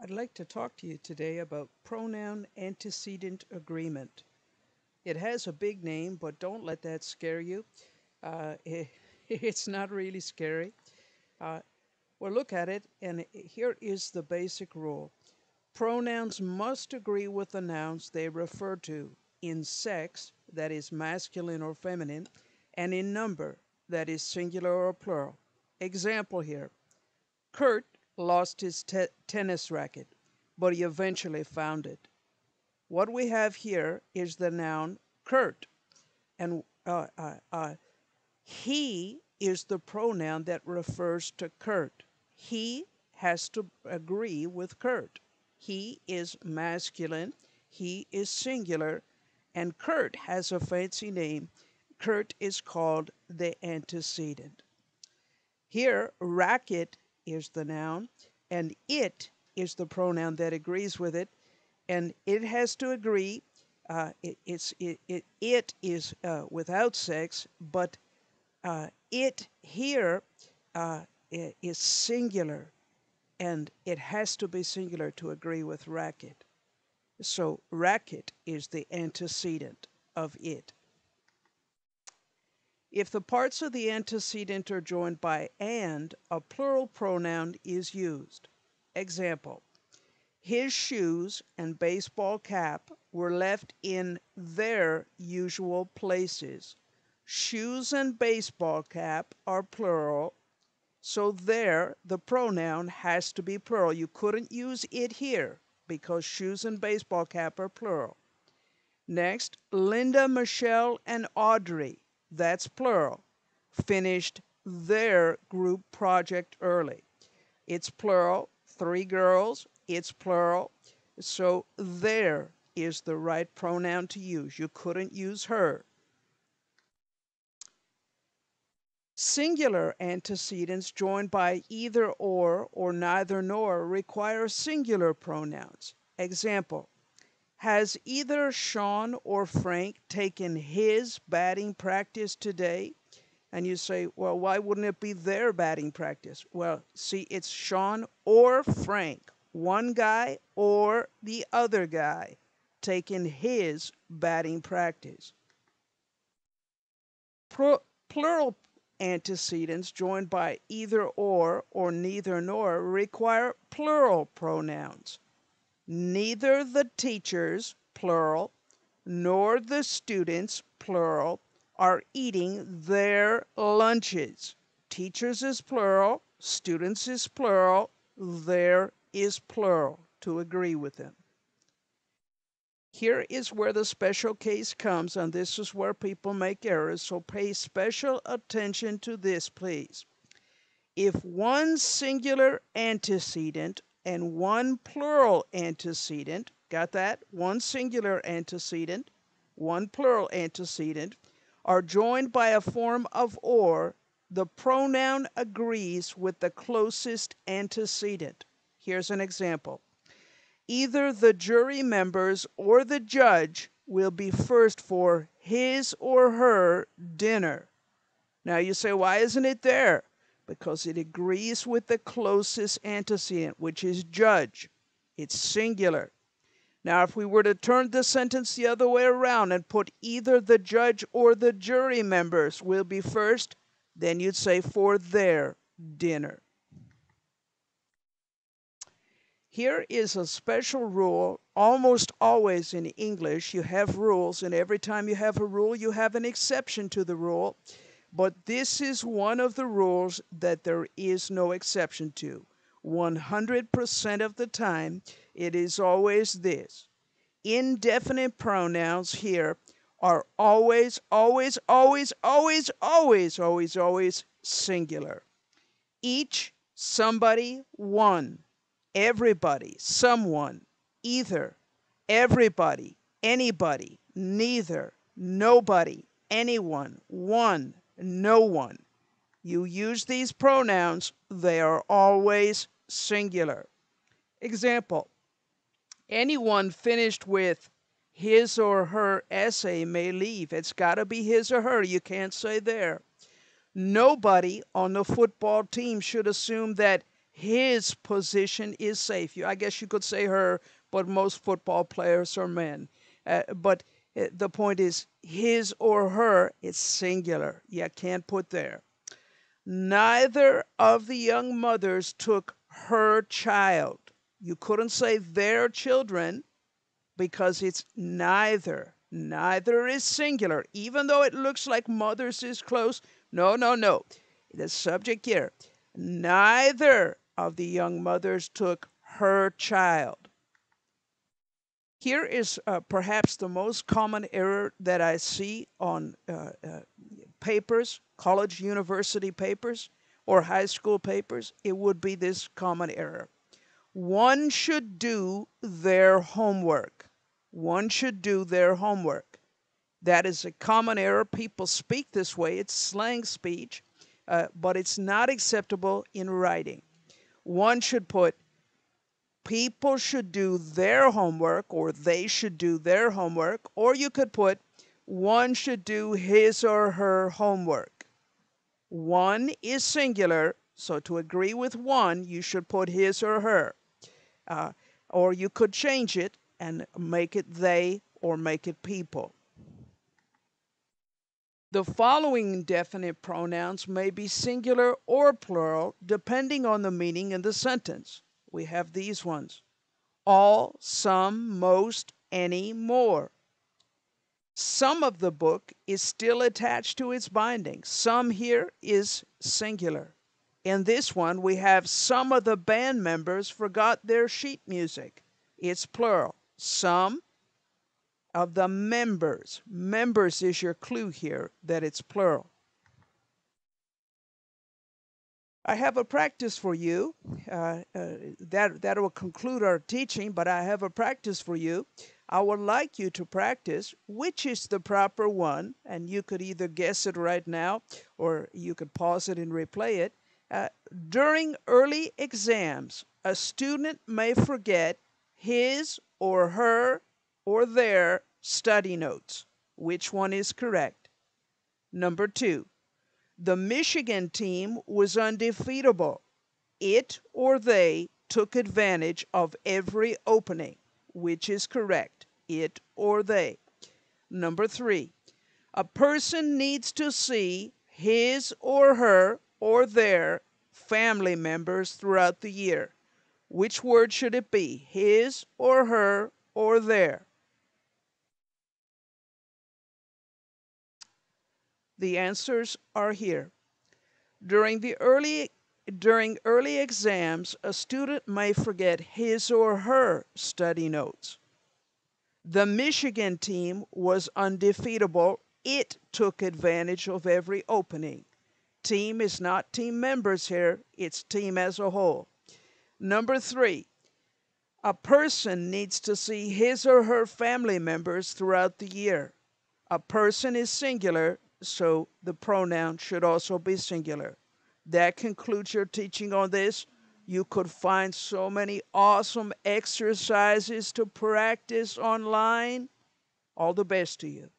I'd like to talk to you today about pronoun antecedent agreement. It has a big name, but don't let that scare you. It's not really scary. Uh, well, look at it, and here is the basic rule. Pronouns must agree with the nouns they refer to in sex, that is masculine or feminine, and in number, that is singular or plural. Example here. Kurt lost his tennis racket, but he eventually found it. What we have here is the noun Kurt, and he is the pronoun that refers to Kurt. He has to agree with Kurt. He is masculine, he is singular, and Kurt has a fancy name. Kurt is called the antecedent. Here, racket is the noun, and it is the pronoun that agrees with it, and it has to agree. It is without sex, but it here is singular, and it has to be singular to agree with racket. So racket is the antecedent of it. If the parts of the antecedent are joined by and, a plural pronoun is used. Example, his shoes and baseball cap were left in their usual places. Shoes and baseball cap are plural, so there the pronoun has to be plural. You couldn't use it here because shoes and baseball cap are plural. Next, Linda, Michelle, and Audrey, that's plural, finished their group project early. It's plural. 3 girls, it's plural. So there is the right pronoun to use. You couldn't use her. Singular antecedents joined by either or neither nor require singular pronouns. Example, has either Sean or Frank taken his batting practice today? And you say, well, why wouldn't it be their batting practice? Well, see, it's Sean or Frank, one guy or the other guy, taking his batting practice. Plural antecedents joined by either or neither nor require plural pronouns. Neither the teachers, plural, nor the students, plural, are eating their lunches. Teachers is plural, students is plural, their is plural to agree with them. Here is where the special case comes, and this is where people make errors, so pay special attention to this, please. If one singular antecedent and one plural antecedent, got that? One singular antecedent, one plural antecedent, are joined by a form of or, the pronoun agrees with the closest antecedent. Here's an example. Either the jury members or the judge will be first for his or her dinner. Now you say, why isn't it there? Because it agrees with the closest antecedent, which is judge. It's singular. Now, if we were to turn the sentence the other way around and put either the judge or the jury members will be first, then you'd say for their dinner. Here is a special rule. Almost always in English, you have rules, and every time you have a rule, you have an exception to the rule. But this is one of the rules that there is no exception to. 100% of the time, it is always this. Indefinite pronouns here are always, always, always, always, always, always, always singular. Each, somebody, one. Everybody, someone, either. Everybody, anybody, neither. Nobody, anyone, one, no one. You use these pronouns, they are always singular. Example, anyone finished with his or her essay may leave. It's got to be his or her. You can't say there. Nobody on the football team should assume that His position is safe. I guess you could say her, but most football players are men. But the point is his or her is singular. You can't put there. Neither of the young mothers took her child. You couldn't say their children because it's neither. Neither is singular, even though it looks like mothers is close. No, no, no. The subject here. Neither of the young mothers took her child. Here is perhaps the most common error that I see on papers, college, university papers, or high school papers. It would be this common error. One should do their homework. One should do their homework. That is a common error. People speak this way. It's slang speech, but it's not acceptable in writing. One should put, people should do their homework, or they should do their homework, or you could put, one should do his or her homework. One is singular, so to agree with one, you should put his or her. Or you could change it and make it they or make it people. The following indefinite pronouns may be singular or plural depending on the meaning in the sentence. We have these ones: all, some, most, any, more. Some of the book is still attached to its binding. Some here is singular. In this one, we have some of the band members forgot their sheet music. It's plural. Some of the members. Members is your clue here that it's plural. I have a practice for you. That will conclude our teaching, but I have a practice for you. I would like you to practice which is the proper one, and you could either guess it right now or you could pause it and replay it. During early exams, a student may forget his or her or their study notes. Which one is correct? Number 2, the Michigan team was undefeatable. It or they took advantage of every opening. Which is correct? It or they. Number 3, a person needs to see his or her or their family members throughout the year. Which word should it be? His or her or their? The answers are here. During early exams, a student may forget his or her study notes. The Michigan team was undefeatable. It took advantage of every opening. Team is not team members here, it's team as a whole. Number 3, a person needs to see his or her family members throughout the year. A person is singular, so the pronoun should also be singular. That concludes your teaching on this. You could find so many awesome exercises to practice online. All the best to you.